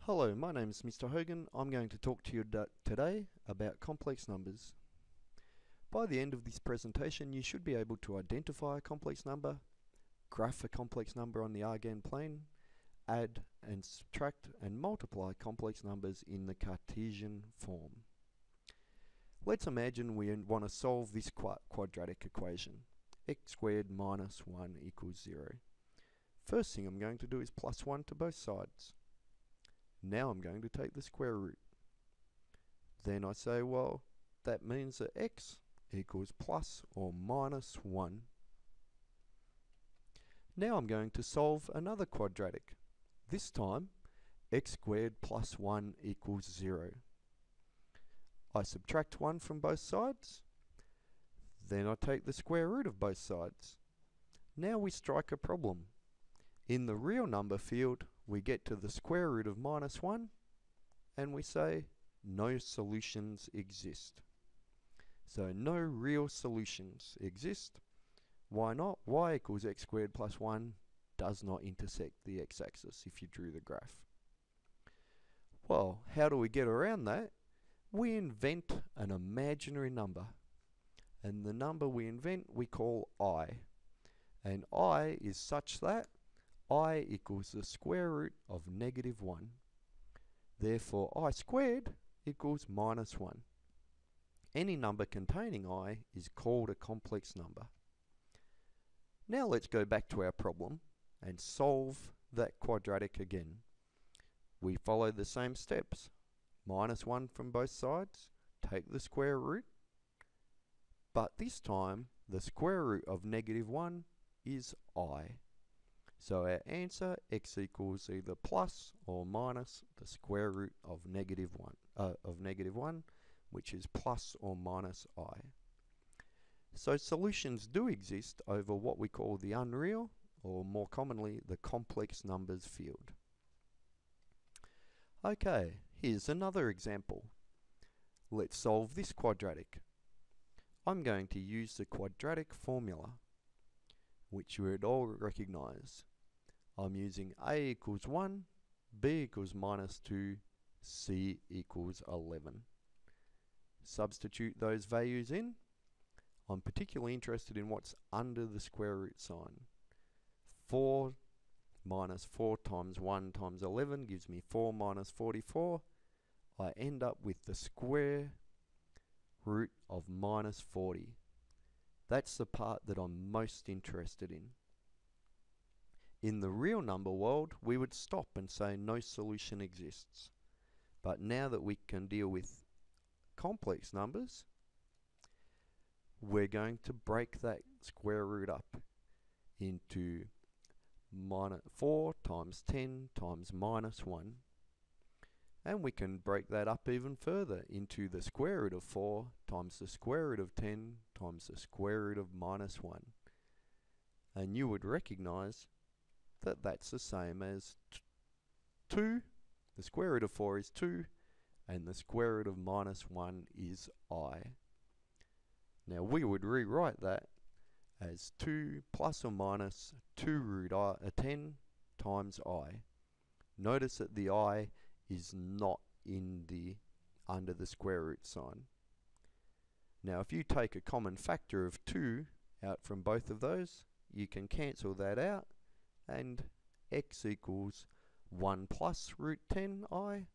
Hello, my name is Mr. Hogan. I'm going to talk to you today about complex numbers. By the end of this presentation, you should be able to identify a complex number, graph a complex number on the Argand plane, add and subtract and multiply complex numbers in the Cartesian form. Let's imagine we want to solve this quadratic equation. X squared minus 1 equals 0. First thing I'm going to do is plus 1 to both sides. Now I'm going to take the square root. Then I say, well, that means that x equals plus or minus 1. Now I'm going to solve another quadratic. This time, x squared plus 1 equals 0. I subtract 1 from both sides. Then I take the square root of both sides. Now we strike a problem. In the real number field, we get to the square root of minus 1 and we say no solutions exist. So no real solutions exist. Why not? Y equals x squared plus 1 does not intersect the x-axis if you drew the graph. Well, how do we get around that? We invent an imaginary number. And the number we invent we call I. And I is such that I equals the square root of negative 1. Therefore, I squared equals minus 1. Any number containing I is called a complex number. Now let's go back to our problem and solve that quadratic again. We follow the same steps. Minus 1 from both sides, take the square root, but this time the square root of negative 1 is I. So our answer, x equals either plus or minus the square root of negative 1, which is plus or minus I. So solutions do exist over what we call the unreal, or more commonly, the complex numbers field. Okay, here's another example. Let's solve this quadratic. I'm going to use the quadratic formula, which you would all recognize. I'm using a equals 1, b equals minus 2, c equals 11. Substitute those values in. I'm particularly interested in what's under the square root sign. 4 minus 4 times 1 times 11 gives me 4 minus 44. I end up with the square root of minus 40. That's the part that I'm most interested in. In the real number world, we would stop and say no solution exists. But now that we can deal with complex numbers, we're going to break that square root up into 4 times 10 times minus 1. And we can break that up even further into the square root of 4 times the square root of 10 times the square root of minus 1. And you would recognize that that's the same as 2. The square root of 4 is 2, and the square root of minus 1 is I. Now we would rewrite that as 2 plus or minus 2 root 10 times I. Notice that the I is not in the under the square root sign. Now if you take a common factor of 2 out from both of those, you can cancel that out, and x equals 1 plus root 10i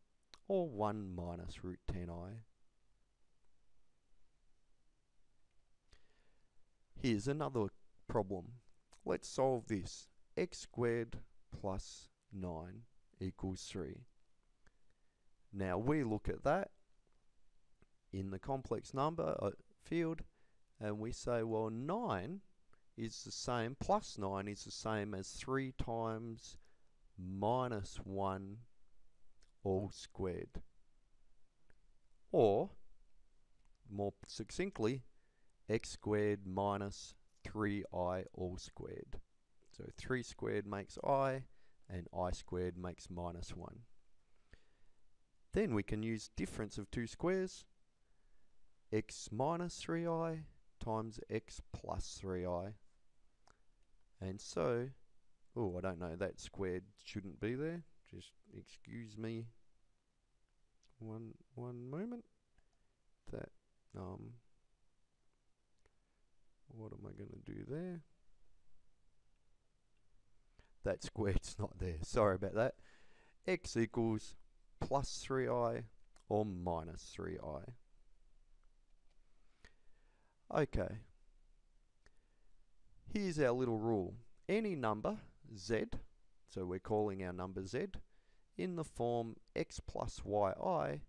or 1 minus root 10i. Here's another problem. Let's solve this. X squared plus 9 equals 3. Now we look at that in the complex number field and we say, well, 9 is the same, plus 9 is the same as 3 times minus 1 all squared. Or, more succinctly, x squared minus 3i all squared. So 3 squared makes I, and I squared makes minus 1. Then we can use difference of two squares. X minus 3i times x plus 3i. And so, oh, I don't know, that squared shouldn't be there. Just excuse me one moment. That what am I going to do there? That squared's not there. Sorry about that. X equals plus 3i or minus 3i. Okay. Here's our little rule. Any number, z, so we're calling our number z, in the form x plus yi,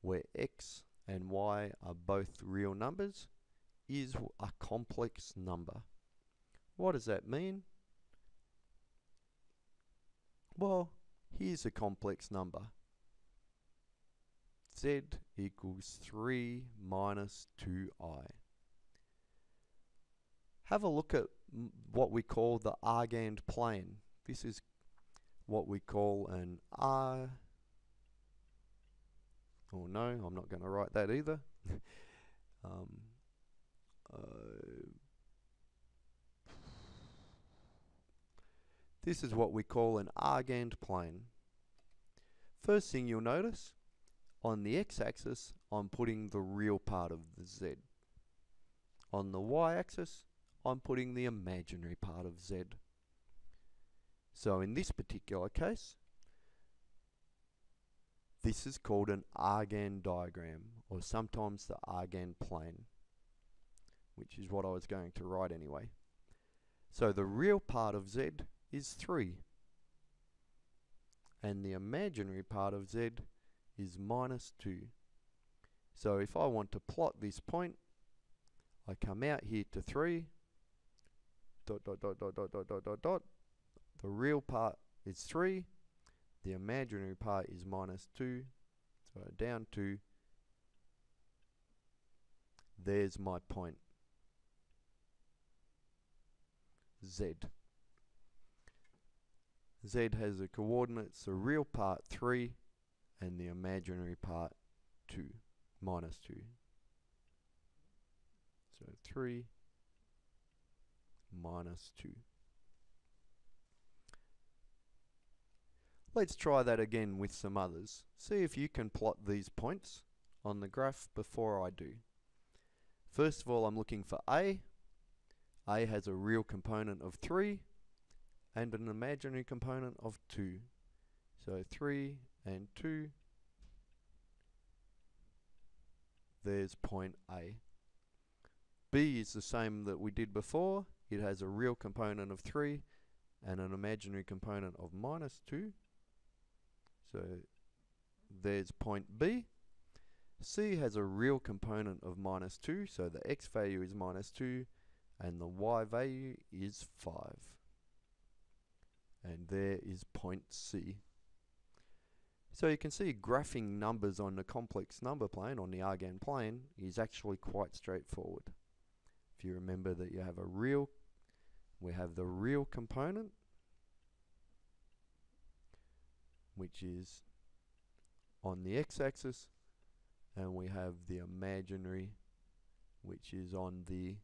where x and y are both real numbers, is a complex number. What does that mean? Well, here's a complex number. Z equals 3 minus 2i. Have a look at what we call the argand plane. This is what we call an oh no, I'm not going to write that either. This is what we call an argand plane. First thing you'll notice, on the x-axis, I'm putting the real part of the z. On the y-axis, I'm putting the imaginary part of z. So in this particular case, this is called an argand diagram, or sometimes the argand plane, which is what I was going to write anyway. So the real part of z is 3, and the imaginary part of z is minus 2. So if I want to plot this point, I come out here to 3, dot, dot, dot, dot, dot, dot, dot, dot, dot. The real part is 3, the imaginary part is minus 2, so down to, there's my point, z. Z has the coordinates, the real part 3 and the imaginary part 2, minus 2. So 3 minus 2. Let's try that again with some others. See if you can plot these points on the graph before I do. First of all, I'm looking for A. A has a real component of 3 and an imaginary component of 2. So 3 and 2. There's point A. B is the same that we did before. It has a real component of 3 and an imaginary component of minus 2. So there's point B. C has a real component of minus 2, so the x value is minus 2 and the y value is 5. And there is point C. So you can see graphing numbers on the complex number plane, on the argand plane, is actually quite straightforward. If you remember that you have a real, we have the real component, which is on the x-axis, and we have the imaginary, which is on the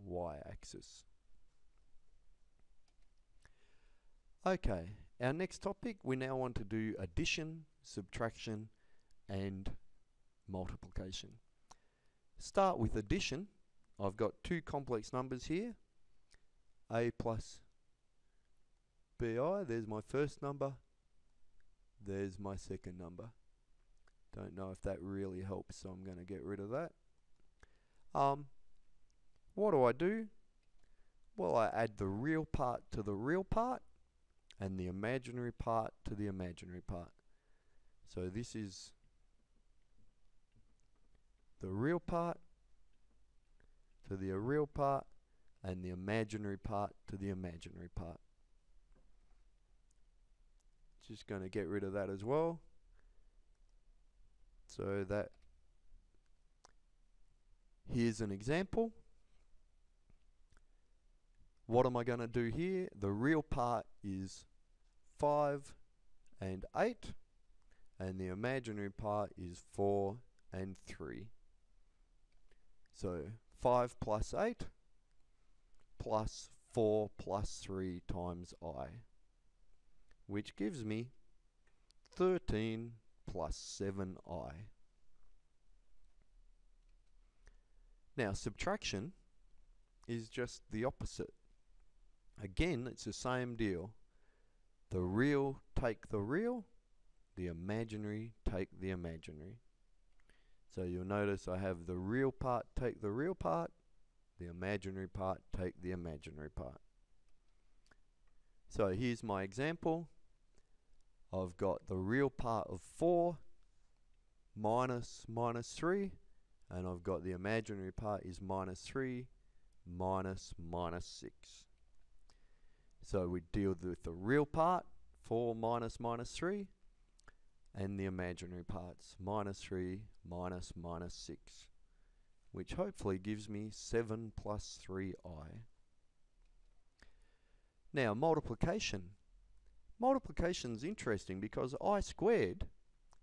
y-axis. Okay, our next topic, we now want to do addition, subtraction, and multiplication. Start with addition. I've got two complex numbers here, a plus bi, there's my first number, there's my second number. Don't know if that really helps, so I'm going to get rid of that. What do? Well, I add the real part to the real part and the imaginary part to the imaginary part. So this is the real part to the real part and the imaginary part to the imaginary part. Just going to get rid of that as well. So that, here's an example. What am I going to do here? The real part is 5 and 8, and the imaginary part is 4 and 3. So 5 plus 8 plus 4 plus 3 times I, which gives me 13 plus 7i. Now subtraction is just the opposite. Again, it's the same deal. The real take the real, the imaginary take the imaginary. So you'll notice I have the real part take the real part, the imaginary part take the imaginary part. So here's my example. I've got the real part of 4 minus 3, and I've got the imaginary part is minus 3 minus 6. So we deal with the real part, 4 minus 3, and the imaginary parts, minus 3 minus 6, which hopefully gives me 7 plus 3i. Now multiplication. Multiplication's interesting because I squared,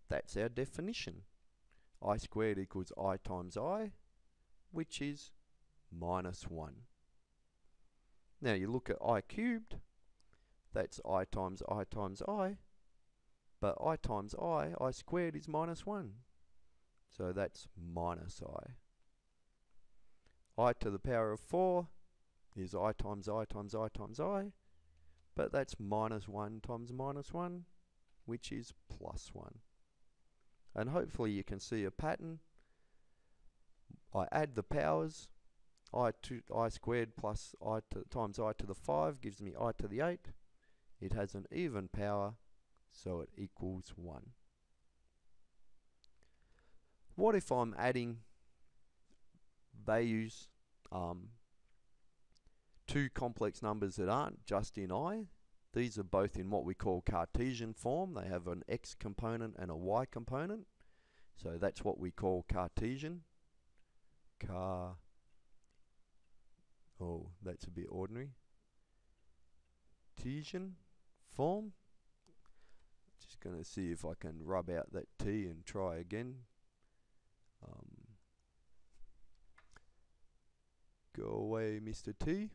that's our definition. I squared equals I times I, which is minus 1. Now you look at I cubed, that's I times I times I, but I times I squared is minus 1. So that's minus I to the power of 4 is I times I times I times I, but that's minus 1 times minus 1, which is plus 1. And hopefully you can see a pattern. I add the powers, I squared plus I times I to the 5 gives me I to the 8. It has an even power, so it equals 1. What if I'm adding values, two complex numbers that aren't just in I? These are both in what we call Cartesian form. They have an x component and a y component. So that's what we call Cartesian. Oh, that's a bit ordinary. Cartesian form. Just going to see if I can rub out that T and try again. Go away, Mr. T.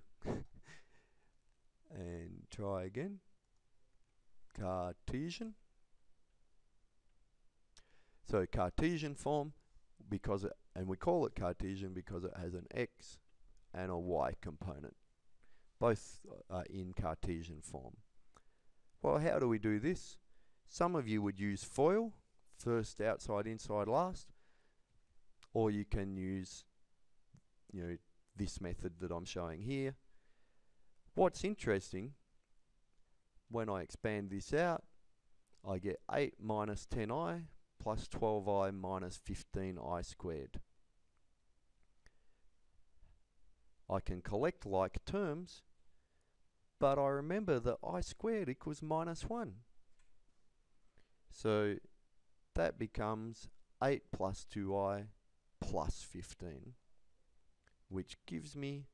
And try again. Cartesian. So Cartesian form, because and we call it Cartesian because it has an x and a y component. Both are in Cartesian form. Well, how do we do this? Some of you would use FOIL, first outside, inside, last, or you can use, this method that I'm showing here. What's interesting, when I expand this out, I get 8 minus 10i plus 12i minus 15i squared. I can collect like terms, but I remember that I squared equals minus 1. So that becomes 8 plus 2i plus 15, which gives me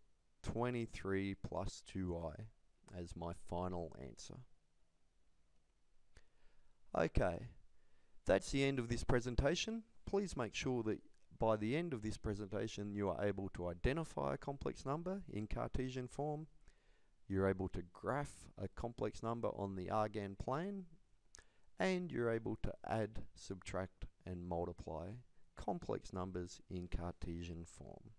23 plus 2i as my final answer. Okay, that's the end of this presentation. Please make sure that by the end of this presentation you are able to identify a complex number in Cartesian form. You're able to graph a complex number on the Argand plane, and you're able to add, subtract and multiply complex numbers in Cartesian form.